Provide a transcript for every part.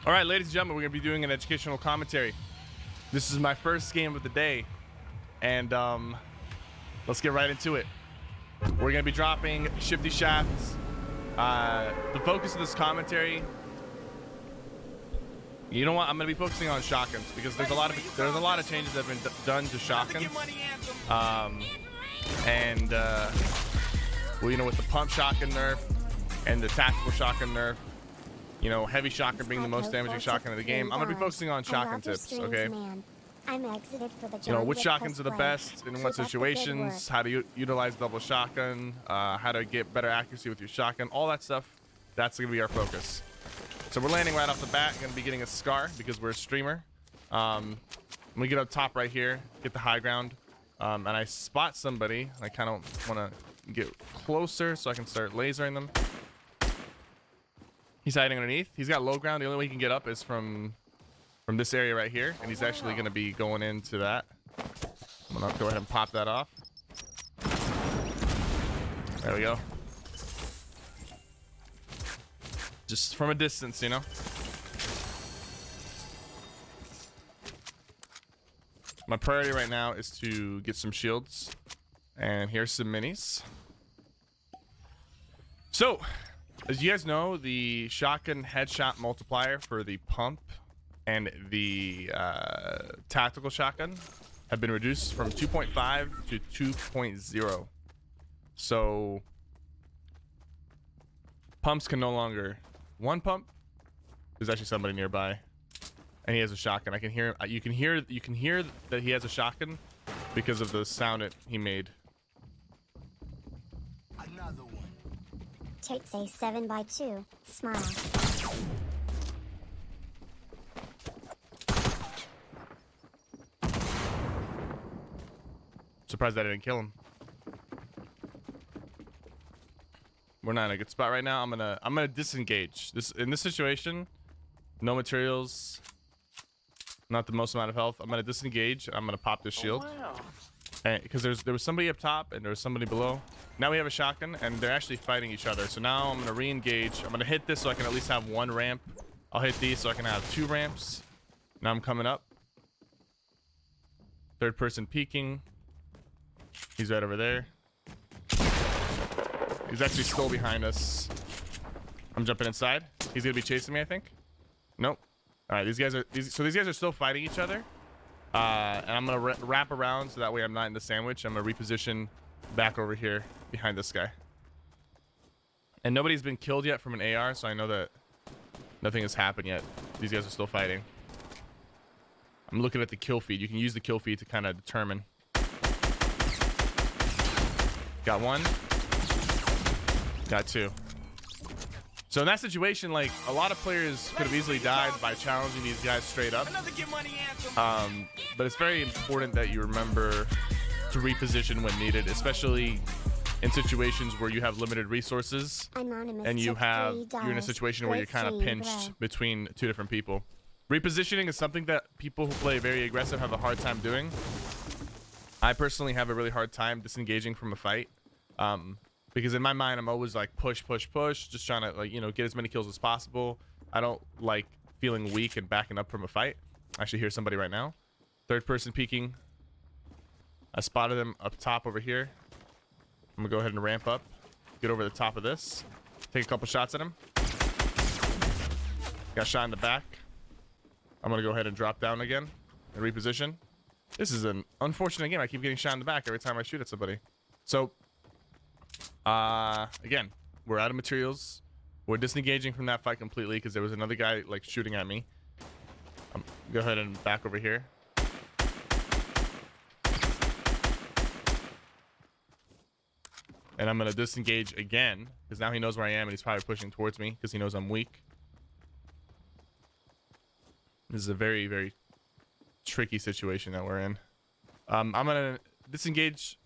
All right, ladies and gentlemen, we're going to be doing an educational commentary. This is my first game of the day, and let's get right into it. We're going to be dropping shifty shafts. The focus of this commentary, you know what? I'm going to be focusing on shotguns because there's a lot of changes that have been done to shotguns. Well, you know, with the pump shotgun nerf and the tactical shotgun nerf, you know, heavy shotgun being the most damaging shotgun of the game, I'm gonna be focusing on shotgun tips, okay? You know, which shotguns are the best in what situations, how to utilize double shotgun, how to get better accuracy with your shotgun, all that stuff. That's gonna be our focus. So we're landing right off the bat. Gonna be getting a scar because we're a streamer. We get up top right here, get the high ground, and I spot somebody. I kind of want to get closer so I can start lasering them. He's hiding underneath. He's got low ground. The only way he can get up is from this area right here, and he's actually going to be going into that. I'm going to go ahead and pop that off. There we go. Just from a distance, you know. My priority right now is to get some shields, and here's some minis. So, as you guys know, the shotgun headshot multiplier for the pump and the tactical shotgun have been reduced from 2.5 to 2.0. So pumps can no longer one pump. There's actually somebody nearby, and he has a shotgun. I can hear. You can hear that he has a shotgun because of the sound he made. Another one. Takes a 7x2. Smile. Surprised I didn't kill him. We're not in a good spot right now. I'm gonna disengage. In this situation, no materials, not the most amount of health. I'm gonna disengage. I'm gonna pop this shield. Oh, wow. Because there was somebody up top and there was somebody below. Now we have a shotgun and they're actually fighting each other. So now I'm gonna re-engage. I'm gonna hit this so I can at least have one ramp. I'll hit these so I can have two ramps. Now I'm coming up. Third person peeking. He's right over there. He's actually still behind us. I'm jumping inside. He's gonna be chasing me, I think. Nope. All right, these guys are still fighting each other. And I'm gonna wrap around so that way I'm not in the sandwich. I'm gonna reposition back over here behind this guy. And nobody's been killed yet from an AR, so I know that nothing has happened yet. These guys are still fighting. I'm looking at the kill feed. You can use the kill feed to kind of determine. Got one. Got two. So in that situation, like, a lot of players could have easily died by challenging these guys straight up. But it's very important that you remember to reposition when needed, especially in situations where you have limited resources and you're in a situation where you're kind of pinched between two different people. Repositioning is something that people who play very aggressive have a hard time doing. I personally have a really hard time disengaging from a fight. Because in my mind, I'm always like push, just trying to, like, you know, get as many kills as possible. I don't like feeling weak and backing up from a fight. I actually hear somebody right now. Third person peeking. I spotted him up top over here. I'm gonna go ahead and ramp up, get over the top of this, take a couple shots at him. Got shot in the back. I'm gonna go ahead and drop down again and reposition. This is an unfortunate game. I keep getting shot in the back every time I shoot at somebody. So again, we're out of materials. We're disengaging from that fight completely because there was another guy like shooting at me. Go ahead and back over here. And I'm gonna disengage again because now he knows where I am and he's probably pushing towards me because he knows I'm weak. This is a very, very tricky situation that we're in. I'm gonna disengage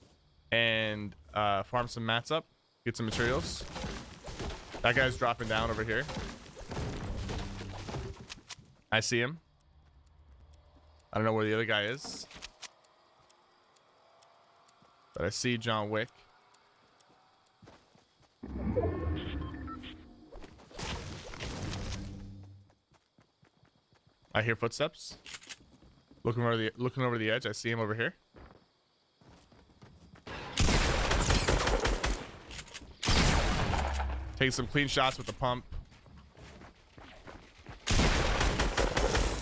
and farm some mats up, get some materials. That guy's dropping down over here. I see him. I don't know where the other guy is, but I see John Wick. I hear footsteps. Looking over the edge. I see him over here. Take some clean shots with the pump.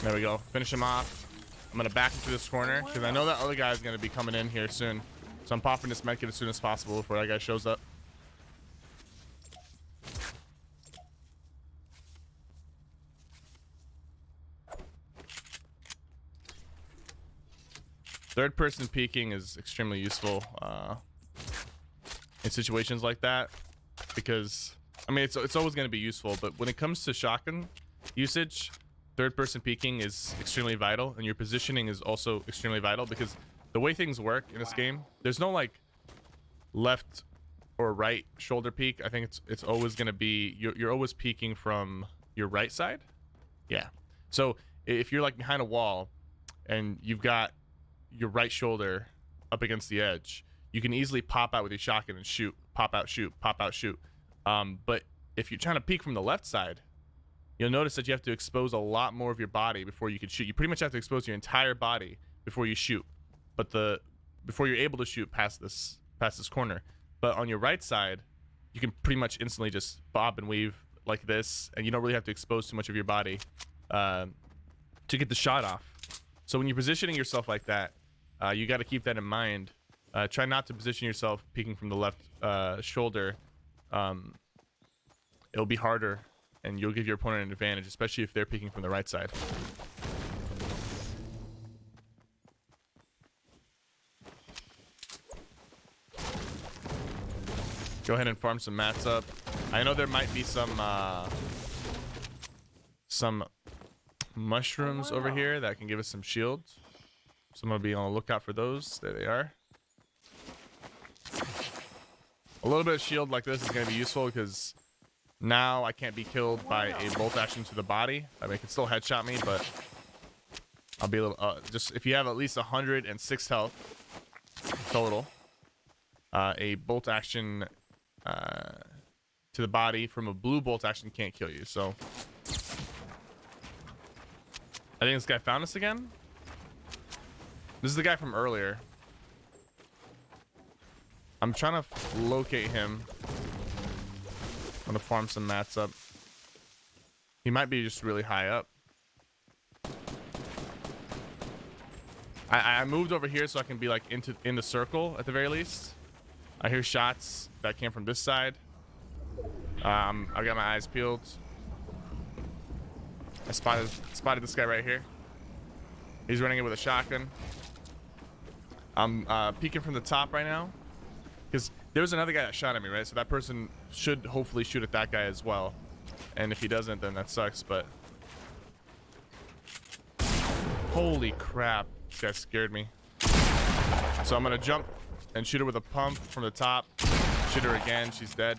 There we go. Finish him off. I'm gonna back into this corner because I know that other guy's gonna be coming in here soon. So I'm popping this medkit as soon as possible before that guy shows up. Third person peeking is extremely useful in situations like that because, I mean, it's always going to be useful, but when it comes to shotgun usage, third person peeking is extremely vital, and your positioning is also extremely vital because the way things work in this game, there's no like left or right shoulder peek. I think it's always going to be, you're always peeking from your right side. Yeah. So if you're like behind a wall and you've got your right shoulder up against the edge, you can easily pop out with your shotgun and shoot, pop out, shoot, pop out, shoot. But if you're trying to peek from the left side, you'll notice that you have to expose a lot more of your body before you can shoot. You pretty much have to expose your entire body before you shoot, but before you're able to shoot past this corner. But on your right side, you can pretty much instantly just bob and weave like this, and you don't really have to expose too much of your body to get the shot off. So when you're positioning yourself like that, you got to keep that in mind. Try not to position yourself peeking from the left shoulder. It'll be harder, and you'll give your opponent an advantage, especially if they're peeking from the right side. Go ahead and farm some mats up. I know there might be some mushrooms over here that can give us some shields. So I'm gonna be on the lookout for those. There they are. A little bit of shield like this is gonna be useful because now I can't be killed by a bolt action to the body. I mean, it can still headshot me, but I'll be a little just if you have at least 106 health total, a bolt action to the body from a blue bolt action can't kill you. So I think this guy found us again. This is the guy from earlier. I'm trying to locate him. I'm gonna farm some mats up. He might be just really high up. I moved over here so I can be like in the circle at the very least. I hear shots that came from this side. I got my eyes peeled. I spotted this guy right here. He's running in with a shotgun. I'm peeking from the top right now because there was another guy that shot at me, right? So that person should hopefully shoot at that guy as well. And if he doesn't, then that sucks. But holy crap, this guy scared me. So I'm gonna jump and shoot her with a pump from the top. Shoot her again. She's dead.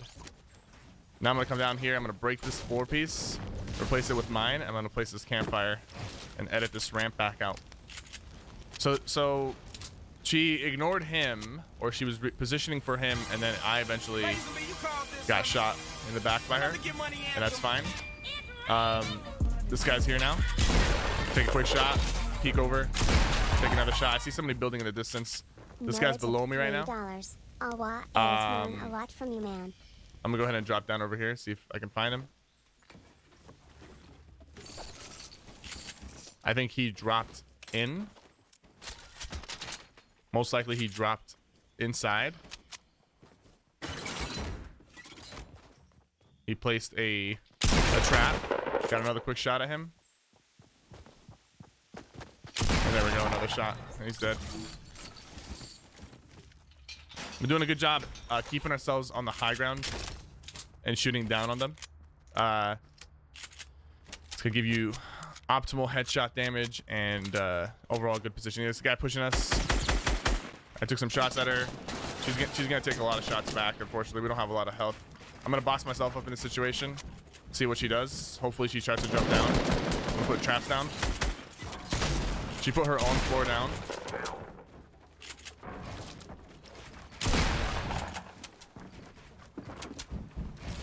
Now I'm gonna come down here. I'm gonna break this 4-piece, replace it with mine. I'm gonna place this campfire and edit this ramp back out. So she ignored him, or she was positioning for him, and then I eventually got shot in the back by her, and that's fine. This guy's here now. Take a quick shot, peek over, take another shot. I see somebody building in the distance. This guy's below me right now. A lot from you, man. I'm gonna go ahead and drop down over here, see if I can find him. I think he dropped in. Most likely he dropped inside. He placed a trap. Got another quick shot at him. And there we go, another shot. He's dead. We're doing a good job keeping ourselves on the high ground and shooting down on them. It's gonna give you optimal headshot damage and overall good positioning. This guy pushing us. I took some shots at her. She's gonna take a lot of shots back. Unfortunately, we don't have a lot of health. I'm gonna box myself up in this situation, see what she does. Hopefully she tries to jump down. I'm gonna put traps down. She put her own floor down.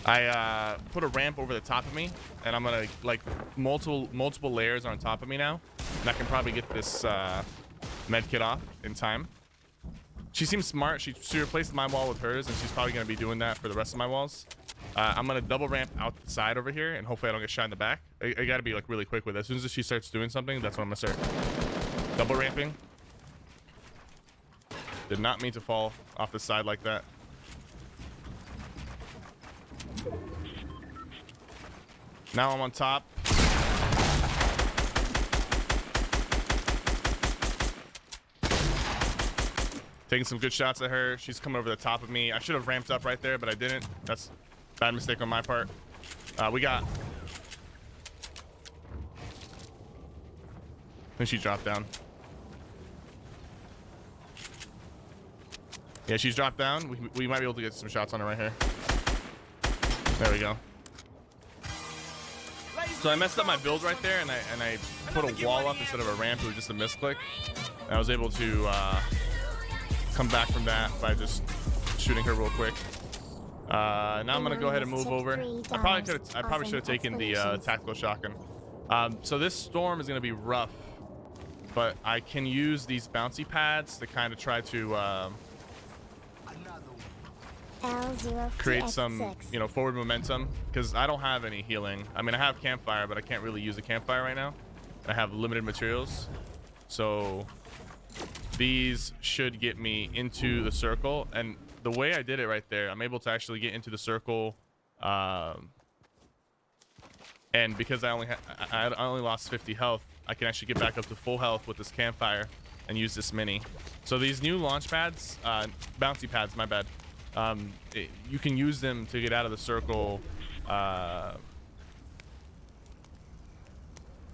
I put a ramp over the top of me and I'm gonna like multiple layers on top of me now, and I can probably get this med kit off in time. She seems smart. She replaced my wall with hers, and she's probably gonna be doing that for the rest of my walls. I'm gonna double ramp out the side over here, and hopefully I don't get shot in the back. I gotta be like really quick with it. As soon as she starts doing something, that's when I'm gonna start double ramping. Did not mean to fall off the side like that. Now I'm on top. Taking some good shots at her. She's coming over the top of me. I should have ramped up right there, but I didn't. That's a bad mistake on my part. We got... I think she dropped down. Yeah, she's dropped down. We might be able to get some shots on her right here. There we go. So I messed up my build right there, and I put a wall up instead of a ramp. It was just a misclick. And I was able to come back from that by just shooting her real quick. Now I'm gonna go ahead and move over. I probably should have taken the tactical shotgun. So this storm is gonna be rough, but I can use these bouncy pads to kind of try to create some, you know, forward momentum, because I don't have any healing. I mean, I have campfire, but I can't really use a campfire right now. I have limited materials, so these should get me into the circle. And the way I did it right there, I'm able to actually get into the circle, and because I only lost 50 health, I can actually get back up to full health with this campfire and use this mini. So these new launch pads, bouncy pads, my bad. You can use them to get out of the circle a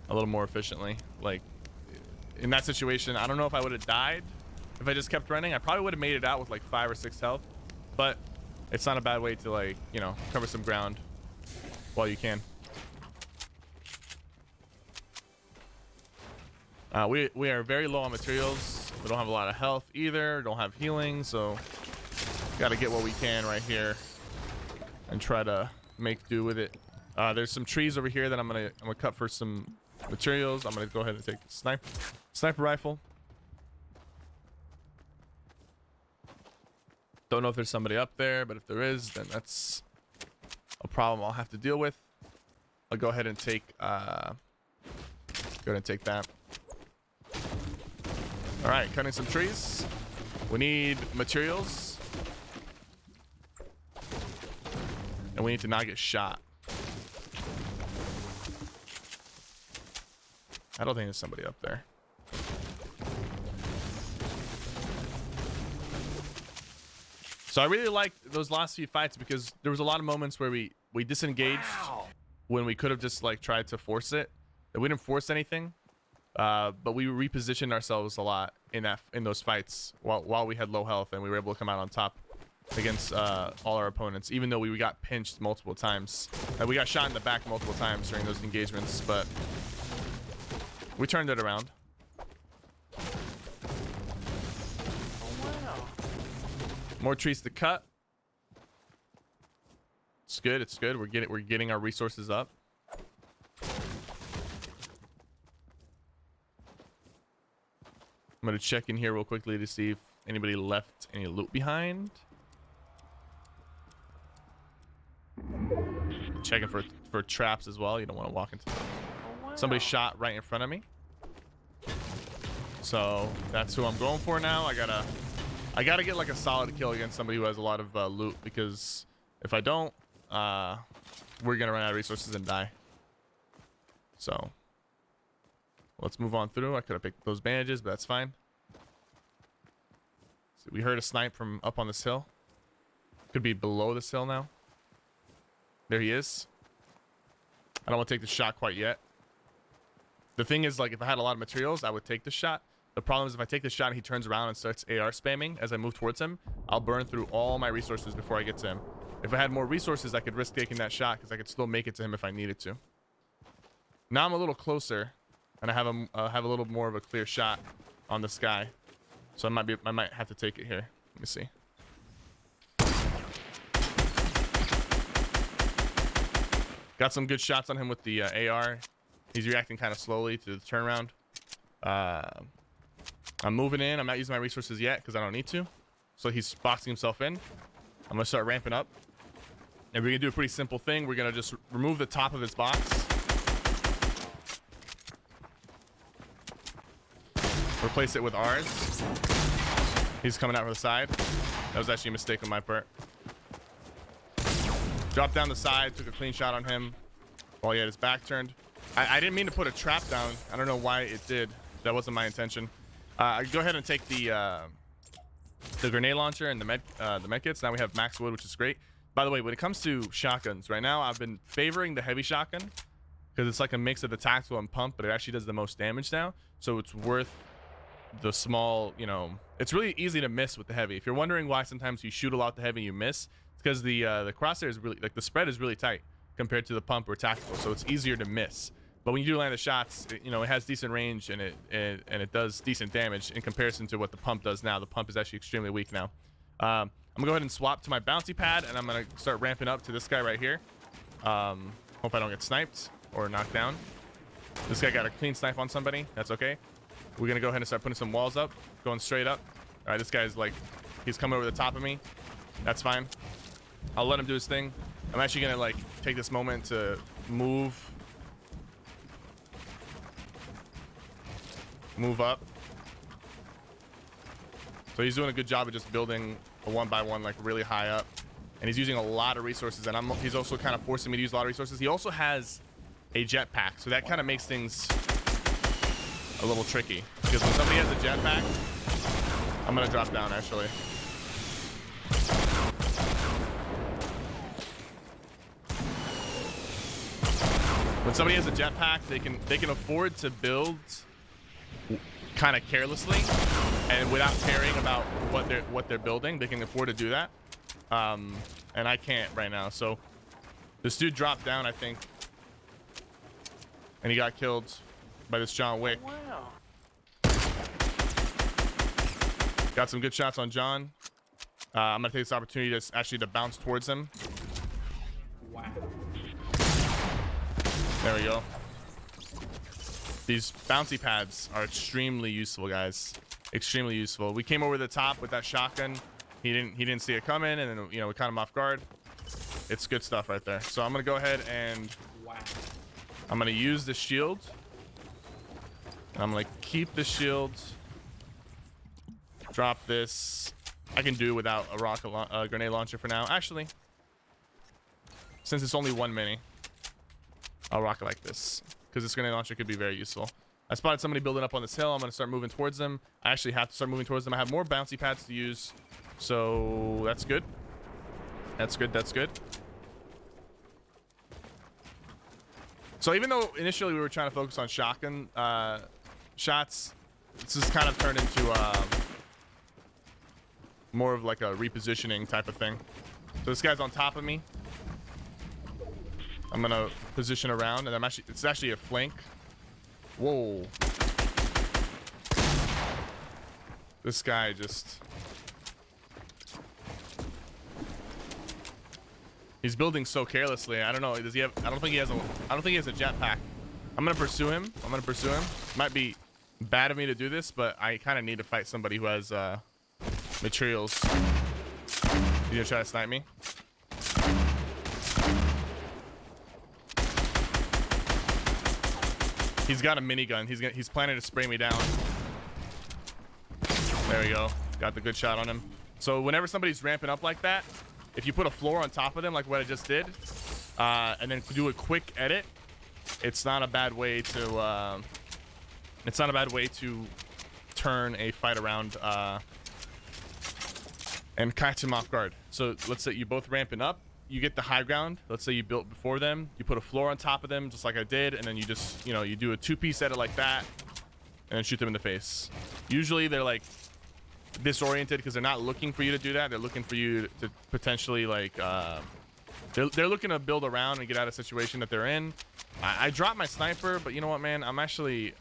little more efficiently. Like in that situation, I don't know if I would have died if I just kept running. I probably would have made it out with like 5 or 6 health, but it's not a bad way to, like, you know, cover some ground while you can. We are very low on materials. We don't have a lot of health either. Don't have healing, so got to get what we can right here and try to make do with it. There's some trees over here that I'm gonna cut for some materials. I'm gonna go ahead and take the sniper rifle. Don't know if there's somebody up there, but if there is, then that's a problem I'll have to deal with. I'll go ahead and take that. All right, cutting some trees. We need materials. And we need to not get shot. I don't think there's somebody up there. So I really liked those last few fights because there was a lot of moments where we disengaged when we could have just like tried to force it. And we didn't force anything, but we repositioned ourselves a lot in those fights while we had low health, and we were able to come out on top against all our opponents, even though we got pinched multiple times. We got shot in the back multiple times during those engagements, but we turned it around. More trees to cut. It's good. It's good. We're getting our resources up. I'm gonna check in here real quickly to see if anybody left any loot behind. Checking for traps as well. You don't want to walk into somebody shot right in front of me. So that's who I'm going for now. I gotta get like a solid kill against somebody who has a lot of loot, because if I don't, we're gonna run out of resources and die. So let's move on through. I could have picked those bandages, but that's fine. So we heard a snipe from up on this hill. Could be below this hill now. There he is. I don't want to take the shot quite yet. The thing is, like, if I had a lot of materials, I would take the shot. The problem is if I take the shot and he turns around and starts AR spamming as I move towards him, I'll burn through all my resources before I get to him. If I had more resources, I could risk taking that shot because I could still make it to him if I needed to. Now I'm a little closer, and I have a little more of a clear shot on this guy, so I might have to take it here. Let me see. Got some good shots on him with the AR. He's reacting kind of slowly to the turnaround. I'm moving in. I'm not using my resources yet because I don't need to. So he's boxing himself in. I'm going to start ramping up. And we're going to do a pretty simple thing. We're going to just remove the top of his box. Replace it with ours. He's coming out from the side. That was actually a mistake on my part. Dropped down the side, took a clean shot on him while he had his back turned. I didn't mean to put a trap down. I don't know why it did. That wasn't my intention. Go ahead and take the grenade launcher and the med kits. Now we have max wood, which is great. By the way, when it comes to shotguns, right now I've been favoring the heavy shotgun because it's like a mix of the tactical and pump, but it actually does the most damage now. So it's worth the small, you know, it's really easy to miss with the heavy. If you're wondering why sometimes you shoot a lot the heavy and you miss, it's because the crosshair is really, like, the spread is really tight compared to the pump or tactical, so it's easier to miss. But when you do land the shots, you know, it has decent range and it does decent damage in comparison to what the pump does now. The pump is actually extremely weak now. I'm gonna go ahead and swap to my bouncy pad, and I'm gonna start ramping up to this guy right here. Hope I don't get sniped or knocked down. This guy got a clean snipe on somebody. That's okay. We're gonna go ahead and start putting some walls up, going straight up. All right, this guy's like, he's coming over the top of me. That's fine. I'll let him do his thing. I'm actually gonna like take this moment to move up. So he's doing a good job of just building a one by one, like really high up, and he's using a lot of resources, and he's also kind of forcing me to use a lot of resources. He also has a jetpack, so that kind of makes things a little tricky, because when somebody has a jetpack, I'm gonna drop down actually. When somebody has a jetpack, they can afford to build kind of carelessly and without caring about what they're building. They can afford to do that, and I can't right now. So this dude dropped down, I think, and he got killed by this John Wick. Wow. Got some good shots on John. I'm gonna take this opportunity to bounce towards him. Wow. There we go. These bouncy pads are extremely useful, guys. Extremely useful. We came over the top with that shotgun. He didn't see it coming, and then, you know, we caught him off guard. It's good stuff right there. So I'm gonna go ahead and I'm gonna use the shield. And I'm gonna keep the shield. Drop this. I can do without a grenade launcher for now. Actually, since it's only one mini, I'll rock it like this, because this grenade launcher could be very useful. I spotted somebody building up on this hill. I'm going to start moving towards them. I actually have to start moving towards them. I have more bouncy pads to use, so that's good. That's good. That's good. So even though initially we were trying to focus on shotgun shots, this has kind of turned into more of like a repositioning type of thing. So this guy's on top of me. I'm gonna position around, and it's actually a flank. Whoa. This guy just, he's building so carelessly. I don't know. Does he have, I don't think he has a jetpack. I'm gonna pursue him. Might be bad of me to do this, but I kind of need to fight somebody who has materials. You gonna try to snipe me? He's got a minigun. He's planning to spray me down. There we go. Got the good shot on him. So whenever somebody's ramping up like that, if you put a floor on top of them, like what I just did, and then do a quick edit, it's not a bad way to turn a fight around and catch him off guard. So let's say you both ramping up. You get the high ground. Let's say you built before them. You put a floor on top of them, just like I did, and then you just, you know, you do a two-piece edit like that, and then shoot them in the face. Usually they're like disoriented because they're not looking for you to do that. They're looking for you to potentially like they're looking to build around and get out of a situation that they're in. I dropped my sniper, but you know what, man? I'm actually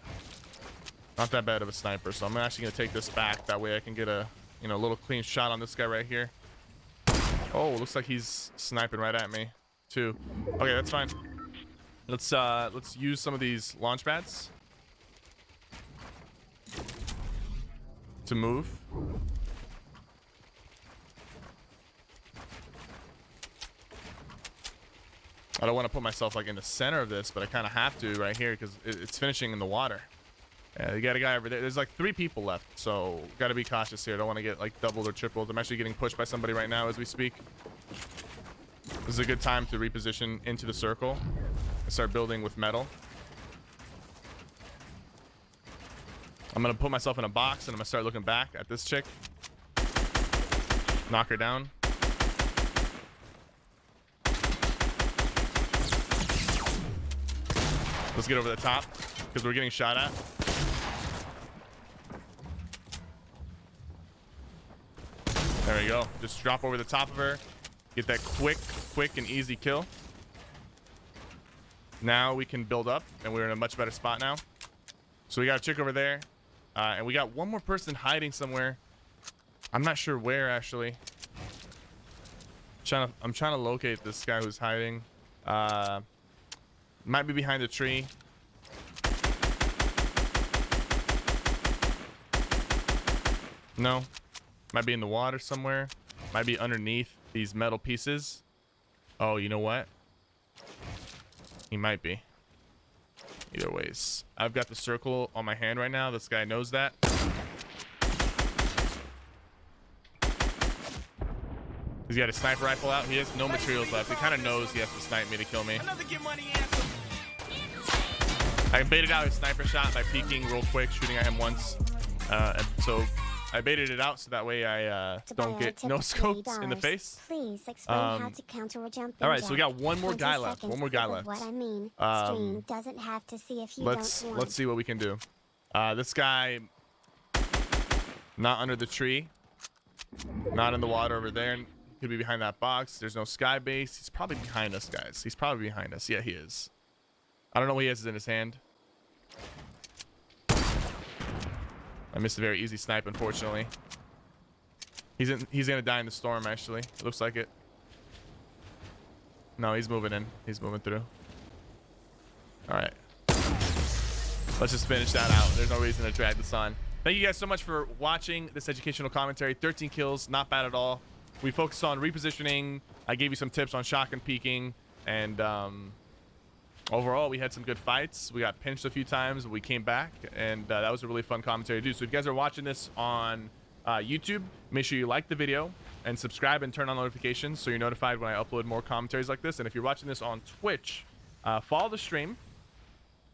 not that bad of a sniper, so I'm actually gonna take this back. That way I can get a, you know, little clean shot on this guy right here. Oh, looks like he's sniping right at me, too. Okay, that's fine. Let's use some of these launch pads to move. I don't want to put myself like in the center of this, but I kind of have to right here because it's finishing in the water. Yeah, you got a guy over there. There's like 3 people left, so got to be cautious here. Don't want to get like doubled or tripled. I'm actually getting pushed by somebody right now as we speak. This is a good time to reposition into the circle and start building with metal. I'm gonna put myself in a box and I'm gonna start looking back at this chick. Knock her down. Let's get over the top because we're getting shot at. There we go. Just drop over the top of her. Get that quick and easy kill. Now we can build up and we're in a much better spot now. So we got a chick over there. And we got one more person hiding somewhere. I'm not sure where actually. I'm trying to locate this guy who's hiding. Might be behind a tree. No. Might be in the water somewhere. Might be underneath these metal pieces. Oh, you know what? He might be. Either ways. I've got the circle on my hand right now. This guy knows that. He's got a sniper rifle out. He has no materials left. He kind of knows he has to snipe me to kill me. I baited out his sniper shot by peeking real quick, shooting at him once. And so I baited it out so that way I don't get no scopes in the face. Please explain how to counter a jumping all right, so we jack. got one more guy left. One more guy left. What I mean, stream doesn't have to see if you let's see what we can do. This guy not under the tree, not in the water over there. Could be behind that box. There's no sky base. He's probably behind us, guys. He's probably behind us. Yeah, he is. I don't know what he has in his hand. I missed a very easy snipe, unfortunately. He's gonna die in the storm, actually. It looks like it. No, he's moving in. He's moving through. All right. Let's just finish that out. There's no reason to drag this on. Thank you guys so much for watching this educational commentary. 13 kills, not bad at all. We focused on repositioning. I gave you some tips on shotgun peeking, and overall, we had some good fights. We got pinched a few times, but we came back, and that was a really fun commentary to do. So if you guys are watching this on YouTube, make sure you like the video and subscribe and turn on notifications so you're notified when I upload more commentaries like this. And if you're watching this on Twitch, follow the stream,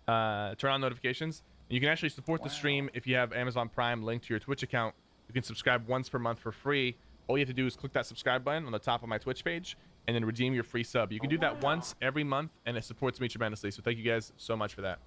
turn on notifications. You can actually support the stream if you have Amazon Prime linked to your Twitch account. You can subscribe once per month for free. All you have to do is click that subscribe button on the top of my Twitch page and then redeem your free sub. You can do that once every month, and it supports me tremendously. So thank you guys so much for that.